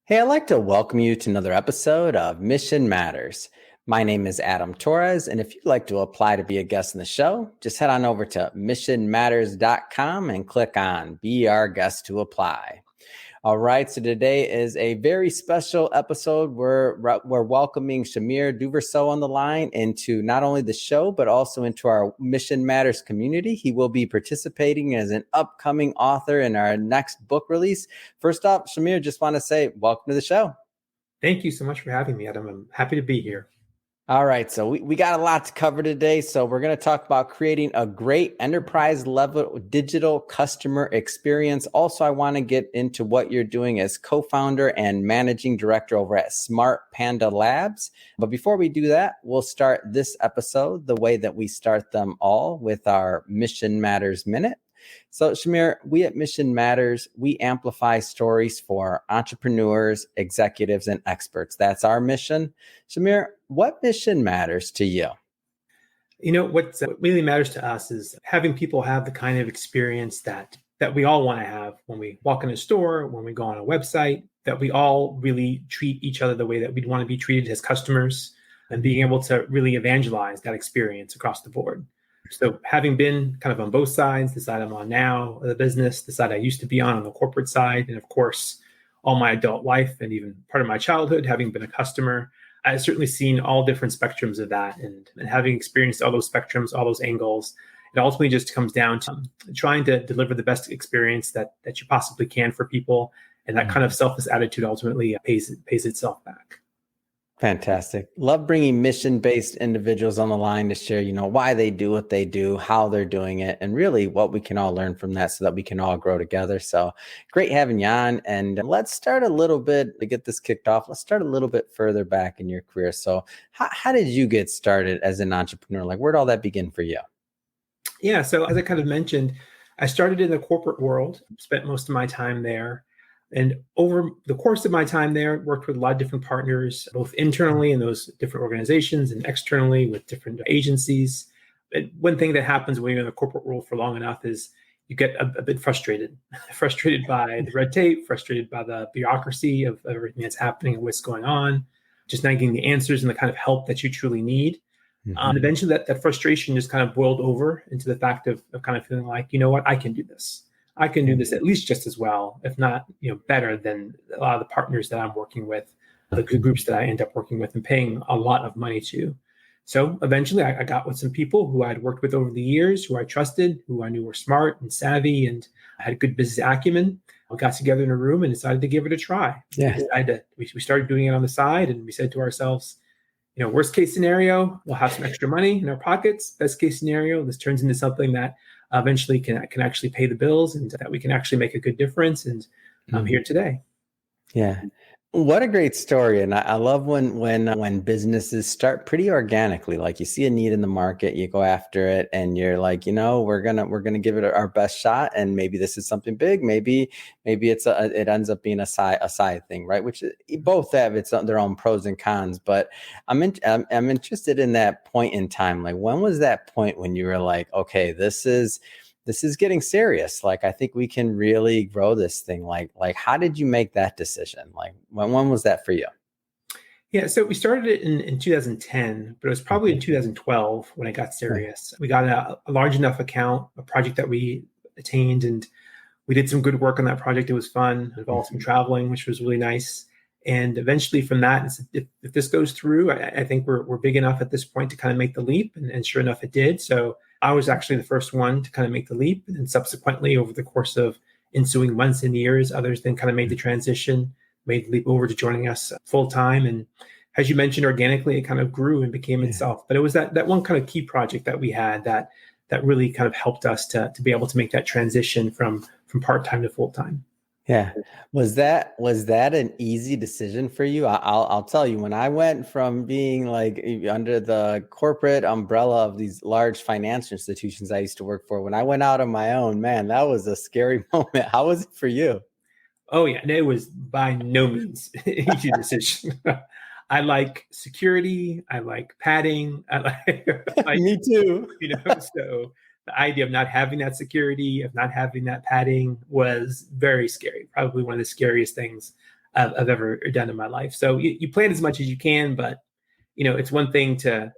Hey, I'd like to welcome you to another episode of Mission Matters. My name is Adam Torres, and if you'd like to apply to be a guest in the show, just head on over to missionmatters.com and click on Be Our Guest to Apply. All right, so today is a very special episode. We're welcoming Shamir Duverso on the line into not only the show, but also into our Mission Matters community. He will be participating as an upcoming author in our next book release. First off, Shamir, just want to say welcome to the show. Thank you so much for having me, Adam. I'm happy to be here. All right, so we got a lot to cover today. So we're going to talk about creating a great enterprise level digital customer experience. Also, I want to get into what you're doing as co-founder and managing director over at Smart Panda Labs. But before we do that, we'll start this episode the way that we start them all with our Mission Matters Minute. So, Shamir, we at Mission Matters, we amplify stories for entrepreneurs, executives, and experts. That's our mission. Shamir, what mission matters to you? What really matters to us is having people have the kind of experience that we all want to have when we walk in a store, when we go on a website, that we all really treat each other the way that we'd want to be treated as customers, and being able to really evangelize that experience across the board. So having been kind of on both sides, the side I'm on now, the business, the side I used to be on the corporate side, and of course, all my adult life and even part of my childhood, having been a customer, I've certainly seen all different spectrums of that. And having experienced all those spectrums, all those angles, it ultimately just comes down to trying to deliver the best experience that you possibly can for people. And that kind of selfless attitude ultimately pays itself back. Fantastic. Love bringing mission-based individuals on the line to share, why they do what they do, how they're doing it, and really what we can all learn from that so that we can all grow together. So great having you on. And let's start a little bit to get this kicked off. Let's start a little bit further back in your career. So how did you get started as an entrepreneur? Like, where'd all that begin for you? Yeah. So as I kind of mentioned, I started in the corporate world, spent most of my time there. And over the course of my time there, worked with a lot of different partners, both internally in those different organizations and externally with different agencies. But one thing that happens when you're in the corporate world for long enough is you get a bit frustrated by the red tape, frustrated by the bureaucracy of everything that's happening and what's going on, just not getting the answers and the kind of help that you truly need. And eventually that frustration just kind of boiled over into the fact of kind of feeling like, you know what, I can do this. I can do this at least just as well, if not, better than a lot of the partners that I'm working with, the groups that I end up working with and paying a lot of money to. So eventually I got with some people who I'd worked with over the years, who I trusted, who I knew were smart and savvy and had good business acumen. We got together in a room and decided to give it a try. Yeah. We started doing it on the side, and we said to ourselves, worst case scenario, we'll have some extra money in our pockets. Best case scenario, this turns into something that eventually can actually pay the bills and that we can actually make a good difference. And I'm here today. Yeah. What a great story. And I love when businesses start pretty organically, like you see a need in the market, you go after it and you're like, we're going to give it our best shot. And maybe this is something big. Maybe it ends up being a side thing, right? Which both have their own pros and cons, but I'm interested in that point in time. Like, when was that point when you were like, okay, this is getting serious. Like, I think we can really grow this thing. Like, how did you make that decision? Like, when was that for you? Yeah, so we started it in 2010, but it was probably in 2012 when it got serious. We got a large enough account, a project that we attained, and we did some good work on that project. It was fun. It involved some traveling, which was really nice. And eventually from that, if this goes through, I think we're big enough at this point to kind of make the leap. And sure enough, it did. So I was actually the first one to kind of make the leap. And then subsequently, over the course of ensuing months and years, others then kind of made the transition, made the leap over to joining us full time. And as you mentioned, organically, it kind of grew and became itself. But it was that one kind of key project that we had that really kind of helped us to be able to make that transition from part-time to full-time. Yeah. Was that an easy decision for you? I'll tell you, when I went from being like under the corporate umbrella of these large financial institutions I used to work for, when I went out on my own, man, that was a scary moment. How was it for you? Oh yeah, and it was by no means an easy decision. I like security. I like padding. Me too. So the idea of not having that security, of not having that padding was very scary. Probably one of the scariest things I've ever done in my life. So you plan as much as you can, but it's one thing to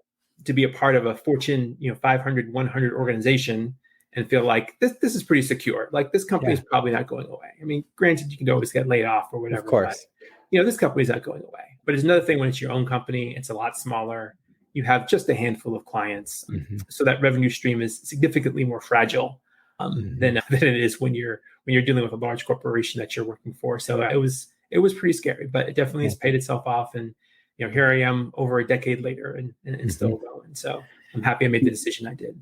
be a part of a Fortune 500, 100 organization and feel like this is pretty secure. Like this company is probably not going away. I mean, granted, you can always get laid off or whatever. Of course. But, this company is not going away. But it's another thing when it's your own company. It's a lot smaller. You have just a handful of clients, so that revenue stream is significantly more fragile than it is when you're dealing with a large corporation that you're working for. So it was pretty scary, but it definitely has paid itself off. And here I am over a decade later and still going. So I'm happy I made the decision I did.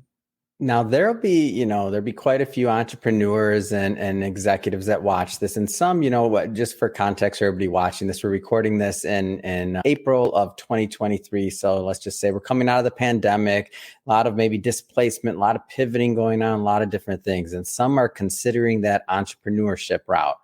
Now there'll be quite a few entrepreneurs and executives that watch this, and some, just for context, for everybody watching this, we're recording this in April of 2023. So let's just say we're coming out of the pandemic, a lot of maybe displacement, a lot of pivoting going on, a lot of different things, and some are considering that entrepreneurship route.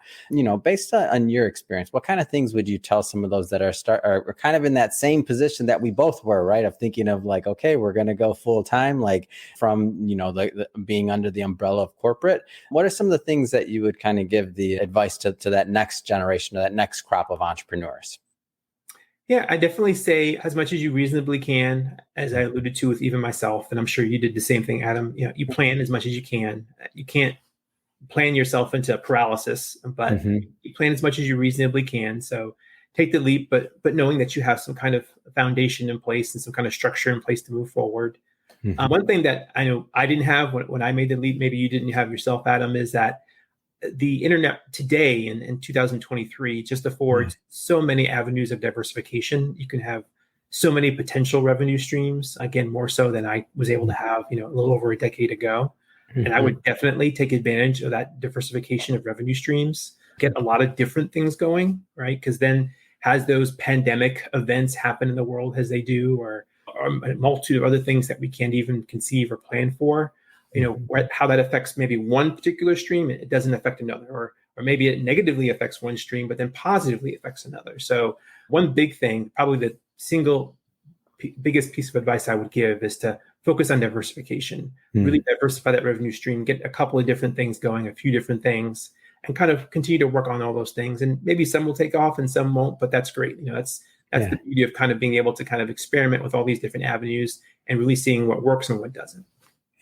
Based on your experience, what kind of things would you tell some of those that are kind of in that same position that we both were, right? Of thinking of like, okay, we're going to go full time, like from the being under the umbrella of corporate. What are some of the things that you would kind of give the advice to that next generation or that next crop of entrepreneurs? Yeah, I definitely say as much as you reasonably can, as I alluded to with even myself, and I'm sure you did the same thing, Adam. You plan as much as you can. You can't plan yourself into paralysis, but you plan as much as you reasonably can. So take the leap, but knowing that you have some kind of foundation in place and some kind of structure in place to move forward. One thing that I know I didn't have when I made the leap, maybe you didn't have yourself, Adam, is that the internet today in 2023 just affords so many avenues of diversification. You can have so many potential revenue streams, again, more so than I was able to have, a little over a decade ago. And I would definitely take advantage of that diversification of revenue streams, get a lot of different things going, right? Because then as those pandemic events happen in the world as they do, or a multitude of other things that we can't even conceive or plan for, how that affects maybe one particular stream, it doesn't affect another, or maybe it negatively affects one stream, but then positively affects another. So one big thing, probably the single biggest piece of advice I would give is to focus on diversification, really diversify that revenue stream, get a couple of different things going, a few different things, and kind of continue to work on all those things. And maybe some will take off and some won't, but that's great. That's the beauty of kind of being able to kind of experiment with all these different avenues and really seeing what works and what doesn't.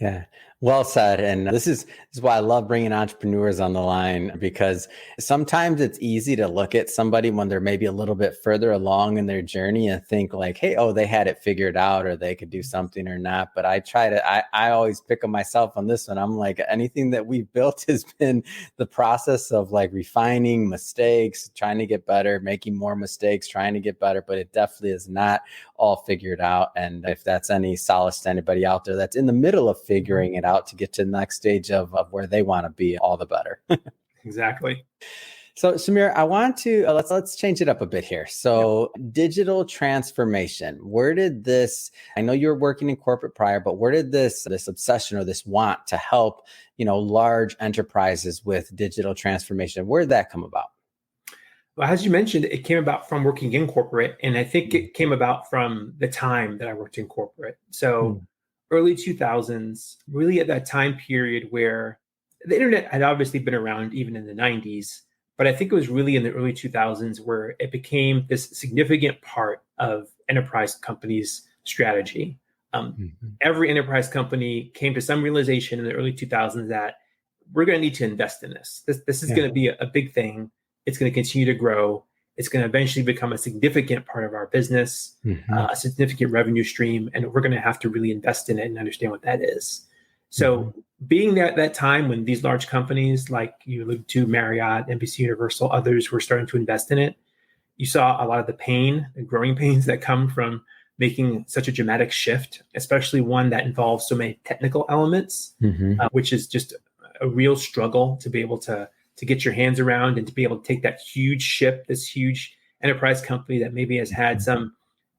Yeah, well said. And this is why I love bringing entrepreneurs on the line, because sometimes it's easy to look at somebody when they're maybe a little bit further along in their journey and think like, hey, they had it figured out, or they could do something or not. But I always pick on myself on this one. I'm like, anything that we've built has been the process of like refining mistakes, trying to get better, making more mistakes, trying to get better, but it definitely is not all figured out. And if that's any solace to anybody out there that's in the middle of figuring it out to get to the next stage of where they want to be, all the better. Exactly. So Samir, I want to, let's change it up a bit here. So digital transformation, where did this, I know you were working in corporate prior, but where did this obsession or this want to help, large enterprises with digital transformation, where did that come about? Well, as you mentioned, it came about from working in corporate. And I think it came about from the time that I worked in corporate. So early 2000s, really at that time period where the internet had obviously been around even in the 90s, but I think it was really in the early 2000s where it became this significant part of enterprise companies' strategy. Every enterprise company came to some realization in the early 2000s that we're going to need to invest in this. This is going to be a big thing. It's going to continue to grow. It's going to eventually become a significant part of our business, a significant revenue stream, and we're going to have to really invest in it and understand what that is. So being that time when these large companies like you alluded to, Marriott, NBC Universal, others were starting to invest in it, you saw a lot of the pain, the growing pains that come from making such a dramatic shift, especially one that involves so many technical elements, which is just a real struggle to be able to get your hands around and to be able to take that huge ship, this huge enterprise company that maybe has had some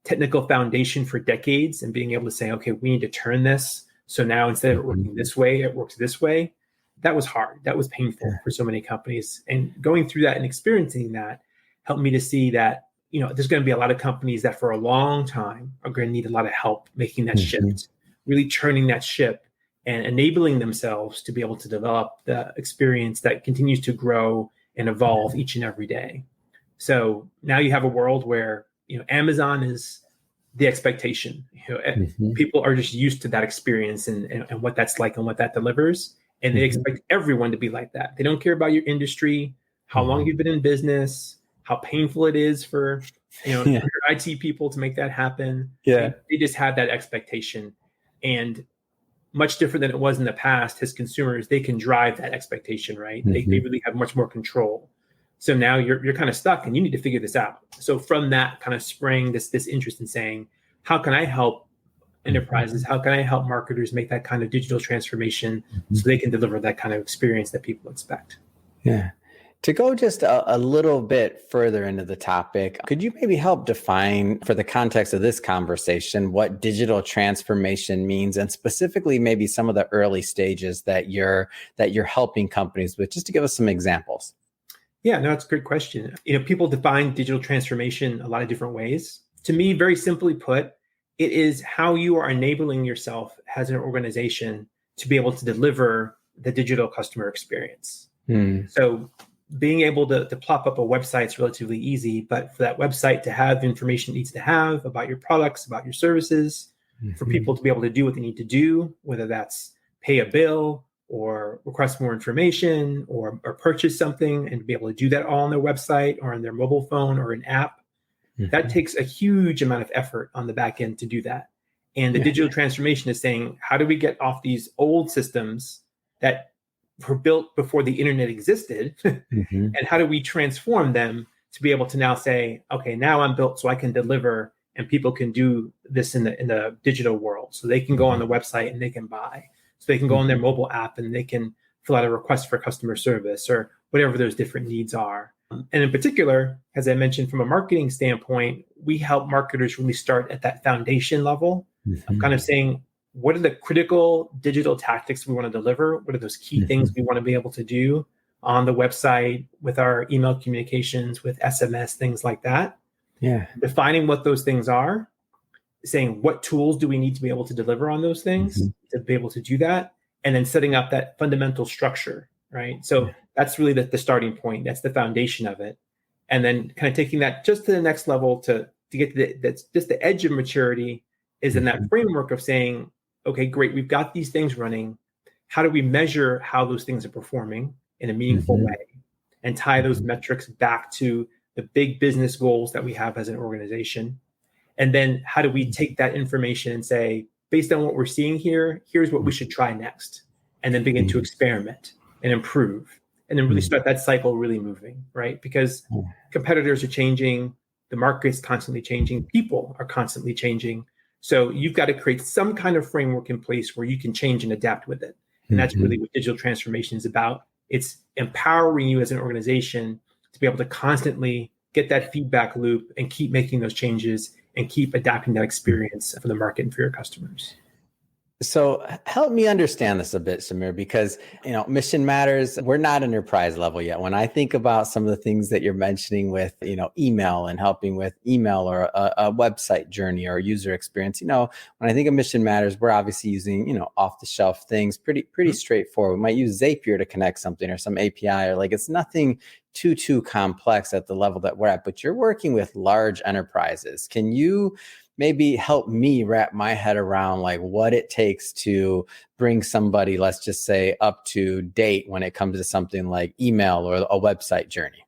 technical foundation for decades, and being able to say, okay, we need to turn this. So now instead of it working this way, it works this way. That was hard. That was painful for so many companies. And going through that and experiencing that helped me to see that, there's going to be a lot of companies that for a long time are going to need a lot of help making that shift, really turning that ship and enabling themselves to be able to develop the experience that continues to grow and evolve each and every day. So now you have a world where, Amazon is the expectation. People are just used to that experience and what that's like and what that delivers. And they expect everyone to be like that. They don't care about your industry, how long you've been in business, how painful it is for, your IT people to make that happen. Yeah. They just have that expectation. And much different than it was in the past, as consumers, they can drive that expectation, right? They really have much more control. So now you're kind of stuck and you need to figure this out. So from that kind of sprang this interest in saying, how can I help enterprises? How can I help marketers make that kind of digital transformation so they can deliver that kind of experience that people expect? Yeah. To go just a little bit further into the topic, could you maybe help define, for the context of this conversation, what digital transformation means, and specifically maybe some of the early stages that you're helping companies with, just to give us some examples? Yeah, no, it's a great question. People define digital transformation a lot of different ways. To me, very simply put, it is how you are enabling yourself as an organization to be able to deliver the digital customer experience. So being able to plop up a website is relatively easy, but for that website to have the information it needs to have about your products, about your services, for people to be able to do what they need to do, whether that's pay a bill or request more information or purchase something, and to be able to do that all on their website or on their mobile phone or an app, that takes a huge amount of effort on the back end to do that. And the digital transformation is saying, how do we get off these old systems that were built before the internet existed, and how do we transform them to be able to now say, okay, now I'm built so I can deliver, and people can do this in the digital world. So they can go on the website and they can buy. So they can go on their mobile app and they can fill out a request for customer service or whatever those different needs are. And in particular, as I mentioned, from a marketing standpoint, we help marketers really start at that foundation level of kind of saying, what are the critical digital tactics we want to deliver? What are those key things we want to be able to do on the website, with our email communications, with SMS, things like that? Yeah. Defining what those things are, saying what tools do we need to be able to deliver on those things to be able to do that, and then setting up that fundamental structure, right? So that's really the starting point. That's the foundation of it. And then kind of taking that just to the next level to get to that's just the edge of maturity is in that framework of saying, okay, great, we've got these things running. How do we measure how those things are performing in a meaningful way and tie those metrics back to the big business goals that we have as an organization? And then how do we take that information and say, based on what we're seeing here, here's what we should try next, and then begin to experiment and improve, and then really start that cycle really moving, right? Because competitors are changing, the market's constantly changing, people are constantly changing. So you've got to create some kind of framework in place where you can change and adapt with it. And that's really what digital transformation is about. It's empowering you as an organization to be able to constantly get that feedback loop and keep making those changes and keep adapting that experience for the market and for your customers. So help me understand this a bit, Samir, because, mission matters. We're not enterprise level yet. When I think about some of the things that you're mentioning with, email and helping with email or a website journey or user experience, when I think of mission matters, we're obviously using, off the shelf things, pretty straightforward. We might use Zapier to connect something or some API, or it's nothing too complex at the level that we're at, but you're working with large enterprises. Can you maybe help me wrap my head around what it takes to bring somebody, let's just say, up to date when it comes to something like email or a website journey?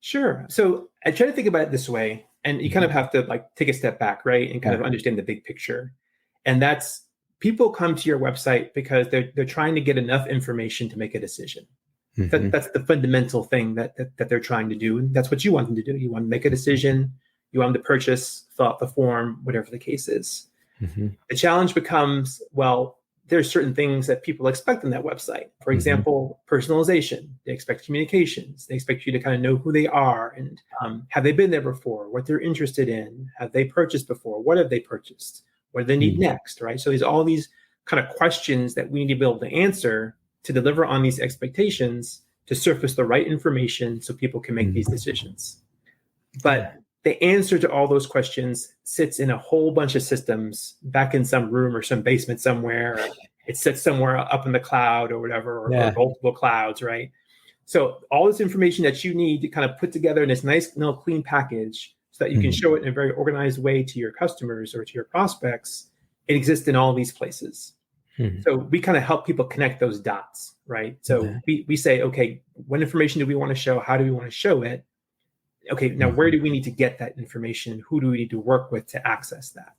Sure. So I try to think about it this way, and you kind of have to take a step back, right? And kind of understand the big picture. And that's, people come to your website because they're trying to get enough information to make a decision. That's the fundamental thing that they're trying to do. And that's what you want them to do. You want to make a decision. You want them to purchase, fill out the form, whatever the case is. The challenge becomes, well, there's certain things that people expect on that website. For example, personalization. They expect communications. They expect you to kind of know who they are and have they been there before, what they're interested in, have they purchased before, what have they purchased, what do they need next, right? So there's all these kind of questions that we need to be able to answer to deliver on these expectations, to surface the right information so people can make these decisions. But the answer to all those questions sits in a whole bunch of systems back in some room or some basement somewhere. It sits somewhere up in the cloud or whatever, or multiple clouds, right? So all this information that you need to kind of put together in this nice, clean package so that you can show it in a very organized way to your customers or to your prospects, it exists in all these places. So we kind of help people connect those dots, right? So we say, okay, what information do we want to show? How do we want to show it? Okay, now where do we need to get that information? Who do we need to work with to access that?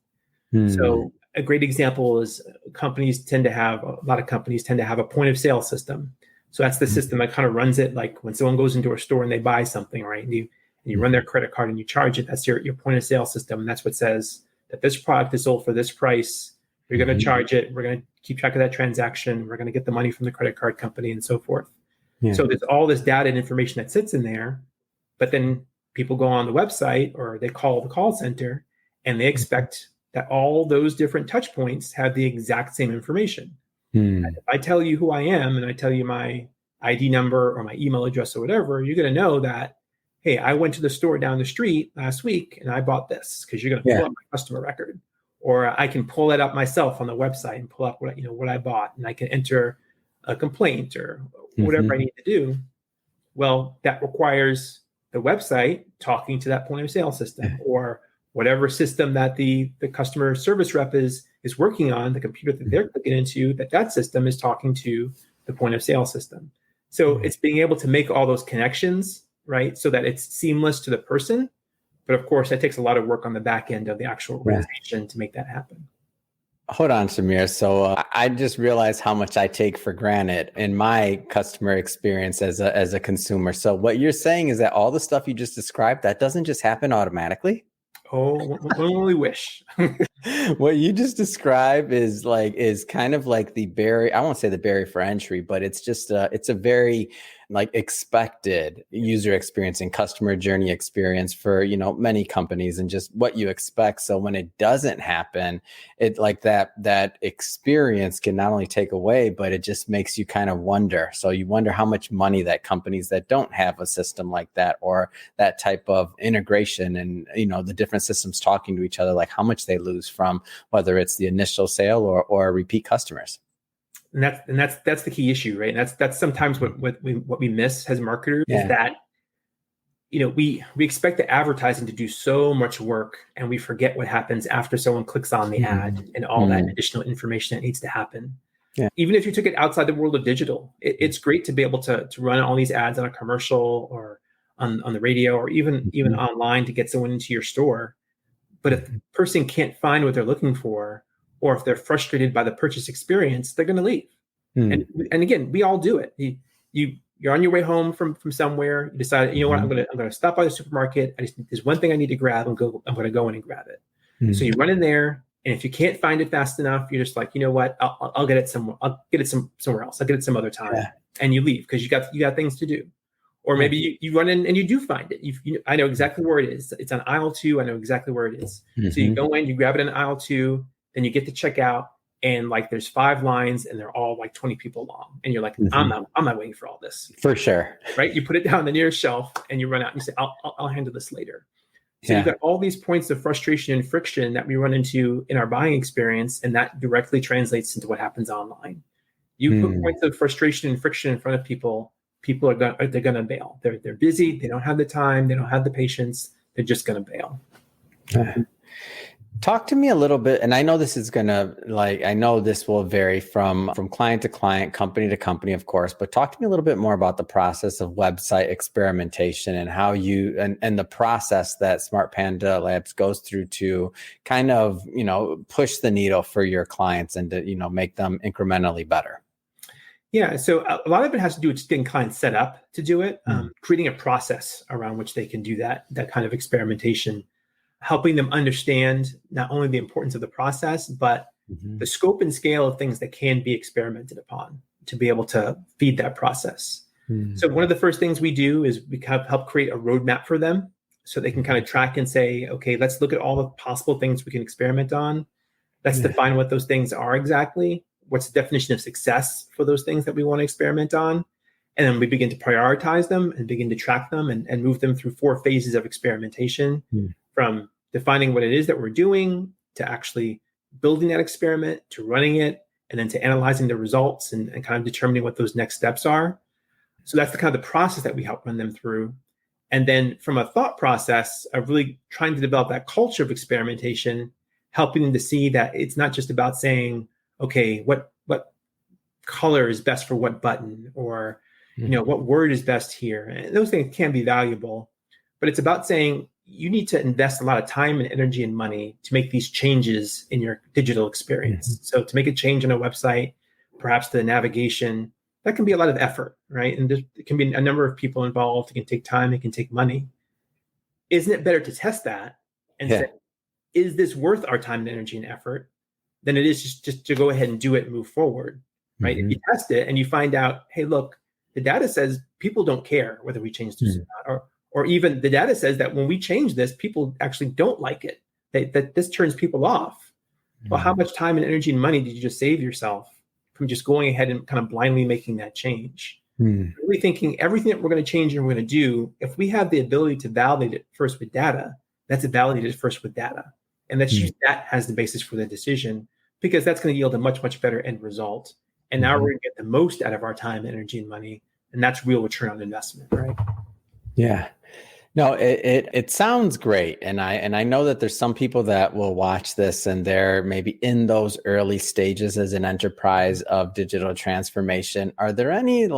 So a great example is a lot of companies tend to have a point of sale system. So that's the system that kind of runs it, like when someone goes into a store and they buy something, right? And you run their credit card and you charge it. That's your point of sale system. And that's what says that this product is sold for this price. You're going to charge it. We're going to keep track of that transaction. We're going to get the money from the credit card company and so forth. So there's all this data and information that sits in there, but then people go on the website or they call the call center and they expect that all those different touch points have the exact same information. If I tell you who I am and I tell you my ID number or my email address or whatever, you're going to know that, hey, I went to the store down the street last week and I bought this, because you're going to pull up my customer record. Or I can pull it up myself on the website and pull up what I bought, and I can enter a complaint or whatever I need to do. Well, that requires the website talking to that point of sale system or whatever system that the customer service rep is working on, the computer that they're clicking into, that system is talking to the point of sale system. So it's being able to make all those connections, right? So that it's seamless to the person. But of course, that takes a lot of work on the back end of the actual organization to make that happen. Hold on, Samir. So I just realized how much I take for granted in my customer experience as a consumer. So what you're saying is that all the stuff you just described, that doesn't just happen automatically? Oh, one only wish. What you just described is kind of like the barrier. I won't say the barrier for entry, but it's just it's a very expected user experience and customer journey experience for many companies, and just what you expect. So when it doesn't happen, it that experience can not only take away, but it just makes you kind of wonder. So you wonder how much money that companies that don't have a system like that or that type of integration and the different systems talking to each other, like how much they lose from whether it's the initial sale or repeat customers. And that's the key issue, right? And that's sometimes what we miss as marketers is that we expect the advertising to do so much work, and we forget what happens after someone clicks on the ad and all that additional information that needs to happen. Yeah. Even if you took it outside the world of digital, it's great to be able to run all these ads on a commercial or on the radio or even online to get someone into your store. But if the person can't find what they're looking for, or if they're frustrated by the purchase experience, they're going to leave. And again, we all do it. You're on your way home from somewhere. You decide, what, I'm going to stop by the supermarket. There's one thing I need to grab. I'm going to go in and grab it. So you run in there, and if you can't find it fast enough, you're just like, you know what? I'll get it somewhere. I'll get it somewhere else. I'll get it some other time. And you leave because you got things to do. Or maybe you run in and you do find it. I know exactly where it is. It's on aisle 2. I know exactly where it is. So you go in, you grab it in aisle 2, then you get to check out, and there's 5 lines and they're all 20 people long. And you're like, I'm not waiting for all this. For sure. Right? You put it down on the nearest shelf and you run out and you say, I'll handle this later. So you've got all these points of frustration and friction that we run into in our buying experience, and that directly translates into what happens online. You put points of frustration and friction in front of people are going to bail. They're busy. They don't have the time. They don't have the patience. They're just going to bail. Talk to me a little bit, and I know this is I know this will vary from client to client, company to company, of course, but talk to me a little bit more about the process of website experimentation and how you, and the process that Smart Panda Labs goes through to kind of, push the needle for your clients and to, make them incrementally better. Yeah, so a lot of it has to do with just getting clients set up to do it, creating a process around which they can do that kind of experimentation, helping them understand not only the importance of the process, but the scope and scale of things that can be experimented upon to be able to feed that process. So one of the first things we do is we help create a roadmap for them so they can kind of track and say, okay, let's look at all the possible things we can experiment on. Let's define what those things are exactly. What's the definition of success for those things that we want to experiment on? And then we begin to prioritize them and begin to track them and move them through 4 phases of experimentation, from defining what it is that we're doing, to actually building that experiment, to running it, and then to analyzing the results and kind of determining what those next steps are. So that's the kind of the process that we help run them through. And then from a thought process of really trying to develop that culture of experimentation, helping them to see that it's not just about saying, okay, what color is best for what button, or what word is best here. And those things can be valuable, but it's about saying you need to invest a lot of time and energy and money to make these changes in your digital experience. So to make a change on a website, perhaps the navigation, that can be a lot of effort, right? And there can be a number of people involved. It can take time, it can take money. Isn't it better to test that and say, is this worth our time and energy and effort, than it is just to go ahead and do it and move forward, right? If you test it and you find out, hey, look, the data says people don't care whether we change this or not, or even the data says that when we change this, people actually don't like it, that this turns people off. Well, how much time and energy and money did you just save yourself from just going ahead and kind of blindly making that change? Really thinking everything that we're going to change and we're going to do, if we have the ability to validate it first with data, let's validate it first with data. And let's use that as the basis for the decision, because that's going to yield a much, much better end result. And now we're going to get the most out of our time, energy, and money. And that's real return on investment, right? Yeah. No, it sounds great. And I know that there's some people that will watch this and they're maybe in those early stages as an enterprise of digital transformation. Are there any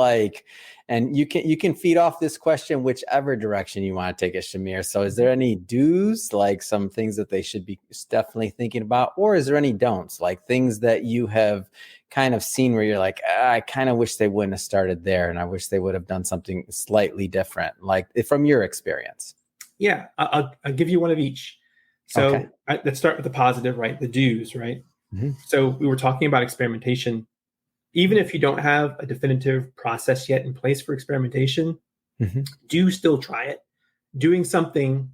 and you can feed off this question whichever direction you want to take it, Shamir. So is there any do's, like some things that they should be definitely thinking about, or is there any don'ts, like things that you have kind of seen where you're like, I kind of wish they wouldn't have started there, and I wish they would have done something slightly different, like from your experience? Yeah, I'll give you one of each. So let's start with the positive, right? The do's, right? So we were talking about experimentation. Even if you don't have a definitive process yet in place for experimentation, do still try it. Doing something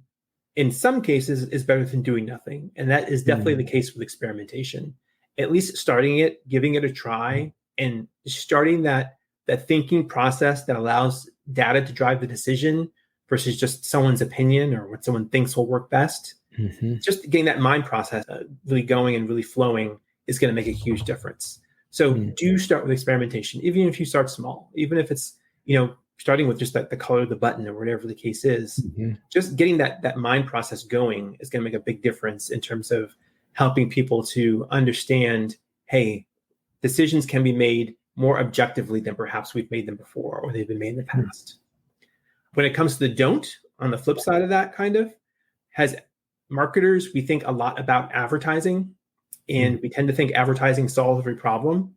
in some cases is better than doing nothing. And that is definitely the case with experimentation. At least starting it, giving it a try, and starting that thinking process that allows data to drive the decision versus just someone's opinion or what someone thinks will work best. Just getting that mind process really going and really flowing is going to make a huge difference. So do start with experimentation, even if you start small, even if it's, starting with just the color of the button or whatever the case is. Just getting that mind process going is going to make a big difference in terms of helping people to understand, hey, decisions can be made more objectively than perhaps we've made them before or they've been made in the past. When it comes to the don't, on the flip side of that, kind of, as marketers, we think a lot about advertising, and we tend to think advertising solves every problem.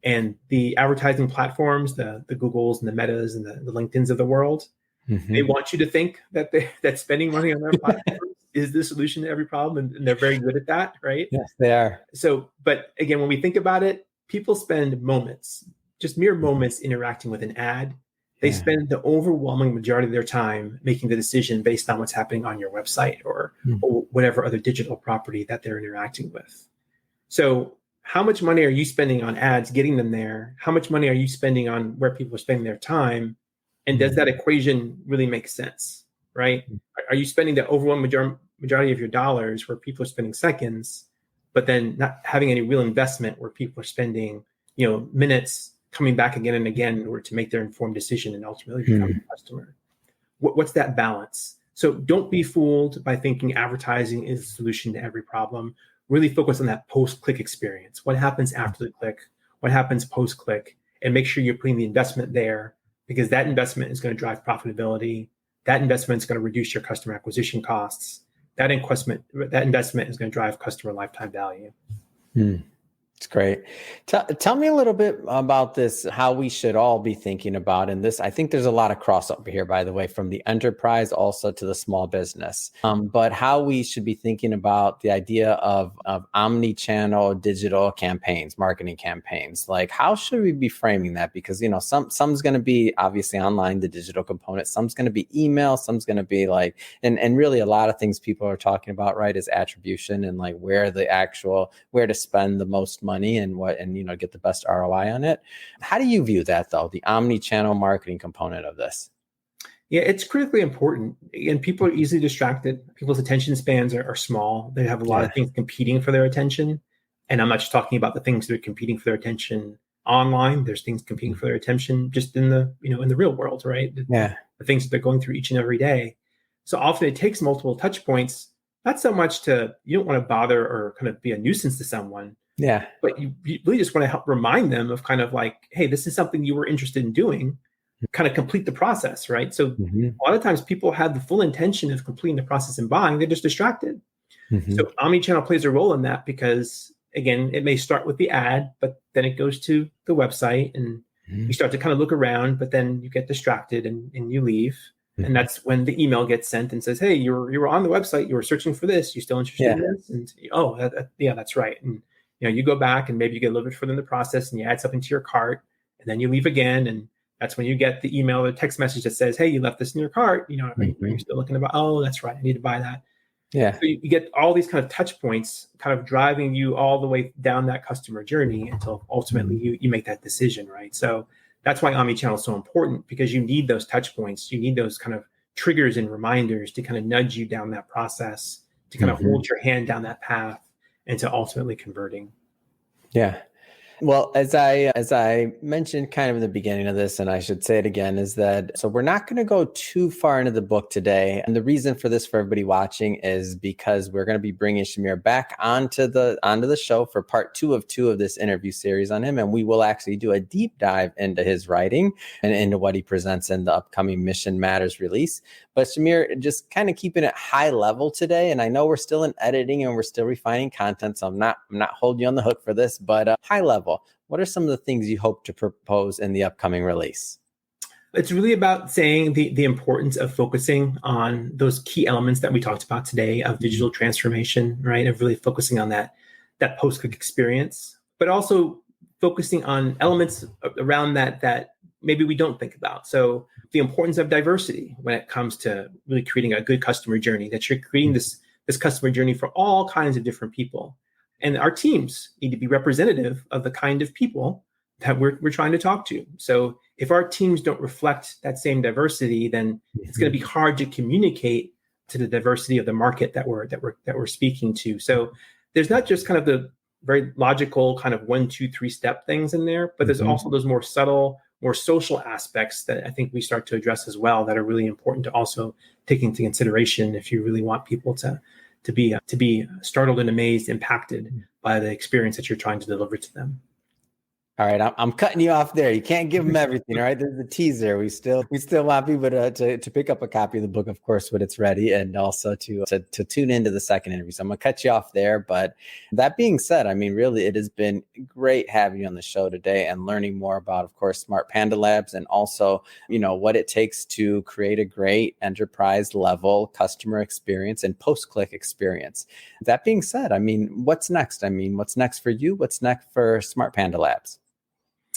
And the advertising platforms, the Googles and the Metas and the LinkedIns of the world, they want you to think that that spending money on their platforms is the solution to every problem, and they're very good at that, right? Yes, they are. So, but again, when we think about it, people spend moments, just mere moments, interacting with an ad. They spend the overwhelming majority of their time making the decision based on what's happening on your website or whatever other digital property that they're interacting with. So how much money are you spending on ads, getting them there? How much money are you spending on where people are spending their time? And does that equation really make sense, right? Are you spending the overwhelming majority of your dollars where people are spending seconds, but then not having any real investment where people are spending, minutes coming back again and again in order to make their informed decision and ultimately become a customer? What's that balance? So don't be fooled by thinking advertising is the solution to every problem. Really focus on that post-click experience. What happens after the click? What happens post-click? And make sure you're putting the investment there, because that investment is going to drive profitability. That investment is going to reduce your customer acquisition costs. That investment is going to drive customer lifetime value. It's great. Tell me a little bit about this, how we should all be thinking about in this. I think there's a lot of crossover here, by the way, from the enterprise also to the small business. But how we should be thinking about the idea of omni-channel digital campaigns, marketing campaigns. Like, how should we be framing that? Because, some's going to be obviously online, the digital component. Some's going to be email. Some's going to be and really a lot of things people are talking about, right, is attribution and like where to spend the most money and get the best ROI on it. How do you view that, though, the omni-channel marketing component of this? Yeah, it's critically important. And people are easily distracted. People's attention spans are small. They have a lot of things competing for their attention. And I'm not just talking about the things that are competing for their attention online. There's things competing for their attention just in the, in the real world, right? Yeah. The things that they're going through each and every day. So often it takes multiple touch points, not so much you don't want to bother or kind of be a nuisance to someone. Yeah. But you really just want to help remind them of kind of like, hey, this is something you were interested in doing, kind of complete the process, right? So a lot of times people have the full intention of completing the process and buying, they're just distracted. So omnichannel plays a role in that because, again, it may start with the ad, but then it goes to the website and you start to kind of look around, but then you get distracted and you leave. And that's when the email gets sent and says, hey, you were on the website, you were searching for this, you still interested in this? And yeah, that's right. And you go back and maybe you get a little bit further in the process and you add something to your cart and then you leave again. And that's when you get the email or text message that says, hey, you left this in your cart. You're still looking about, oh, that's right, I need to buy that. Yeah. So you get all these kind of touch points kind of driving you all the way down that customer journey until ultimately you make that decision, right? So that's why omnichannel is so important, because you need those touch points. You need those kind of triggers and reminders to kind of nudge you down that process, to kind of hold your hand down that path and to ultimately converting. Yeah. Well, as I mentioned kind of in the beginning of this, and I should say it again, is that so we're not going to go too far into the book today. And the reason for this for everybody watching is because we're going to be bringing Shamir back onto the show for part 2 of this interview series on him. And we will actually do a deep dive into his writing and into what he presents in the upcoming Mission Matters release. But Shamir, just kind of keeping it high level today. And I know we're still in editing and we're still refining content, so I'm not holding you on the hook for this, but high level. What are some of the things you hope to propose in the upcoming release? It's really about saying the importance of focusing on those key elements that we talked about today of digital transformation, right? Of really focusing on that post-click experience, but also focusing on elements around that maybe we don't think about. So the importance of diversity when it comes to really creating a good customer journey, that you're creating this customer journey for all kinds of different people. And our teams need to be representative of the kind of people that we're trying to talk to. So if our teams don't reflect that same diversity, then it's going to be hard to communicate to the diversity of the market that we're speaking to. So there's not just kind of the very logical kind of 1, 2, 3 step things in there, but there's also those more subtle, more social aspects that I think we start to address as well that are really important to also take into consideration if you really want people to be startled and amazed, impacted by the experience that you're trying to deliver to them. All right, I'm cutting you off there. You can't give them everything, all right? There's the teaser. We still want people to pick up a copy of the book, of course, when it's ready, and also to tune into the second interview. So I'm gonna cut you off there. But that being said, I mean, really, it has been great having you on the show today and learning more about, of course, Smart Panda Labs, and also, what it takes to create a great enterprise level customer experience and post-click experience. That being said, I mean, what's next? I mean, what's next for you? What's next for Smart Panda Labs?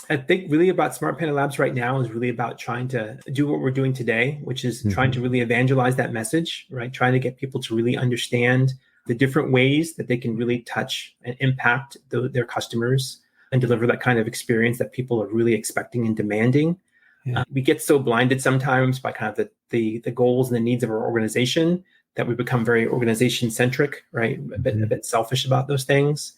I think really about Smart Panda Labs right now is really about trying to do what we're doing today, which is trying to really evangelize that message, right? Trying to get people to really understand the different ways that they can really touch and impact their customers and deliver that kind of experience that people are really expecting and demanding. Yeah. We get so blinded sometimes by kind of the goals and the needs of our organization that we become very organization centric, right? A bit selfish about those things,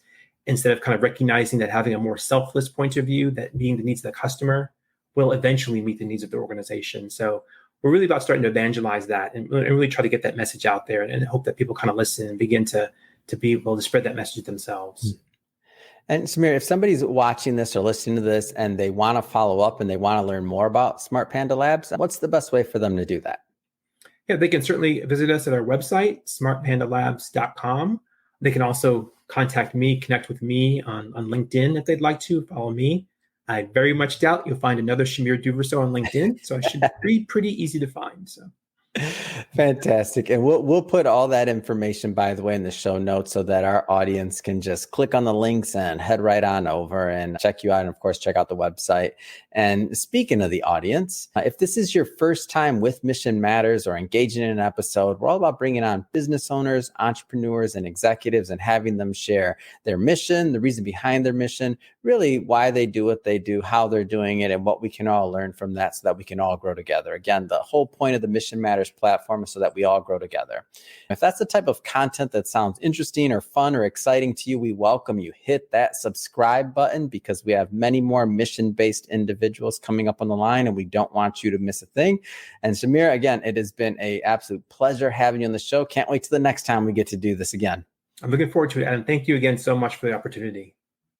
instead of kind of recognizing that having a more selfless point of view, that meeting the needs of the customer will eventually meet the needs of the organization. So we're really about starting to evangelize that and really try to get that message out there and hope that people kind of listen and begin to be able to spread that message themselves. And Shamir, if somebody's watching this or listening to this and they want to follow up and they want to learn more about Smart Panda Labs, what's the best way for them to do that? Yeah, they can certainly visit us at our website, smartpandalabs.com. They can also contact me, connect with me on LinkedIn if they'd like to, follow me. I very much doubt you'll find another Shamir Duverso on LinkedIn, so I should be pretty easy to find. So. Fantastic. And we'll put all that information, by the way, in the show notes so that our audience can just click on the links and head right on over and check you out. And of course, check out the website. And speaking of the audience, if this is your first time with Mission Matters or engaging in an episode, we're all about bringing on business owners, entrepreneurs, and executives and having them share their mission, the reason behind their mission, really why they do what they do, how they're doing it, and what we can all learn from that so that we can all grow together. Again, the whole point of the Mission Matters other's platform so that we all grow together. If that's the type of content that sounds interesting or fun or exciting to you, we welcome you. Hit that subscribe button because we have many more mission-based individuals coming up on the line and we don't want you to miss a thing. And Samir, again, it has been an absolute pleasure having you on the show. Can't wait till the next time we get to do this again. I'm looking forward to it. And thank you again so much for the opportunity.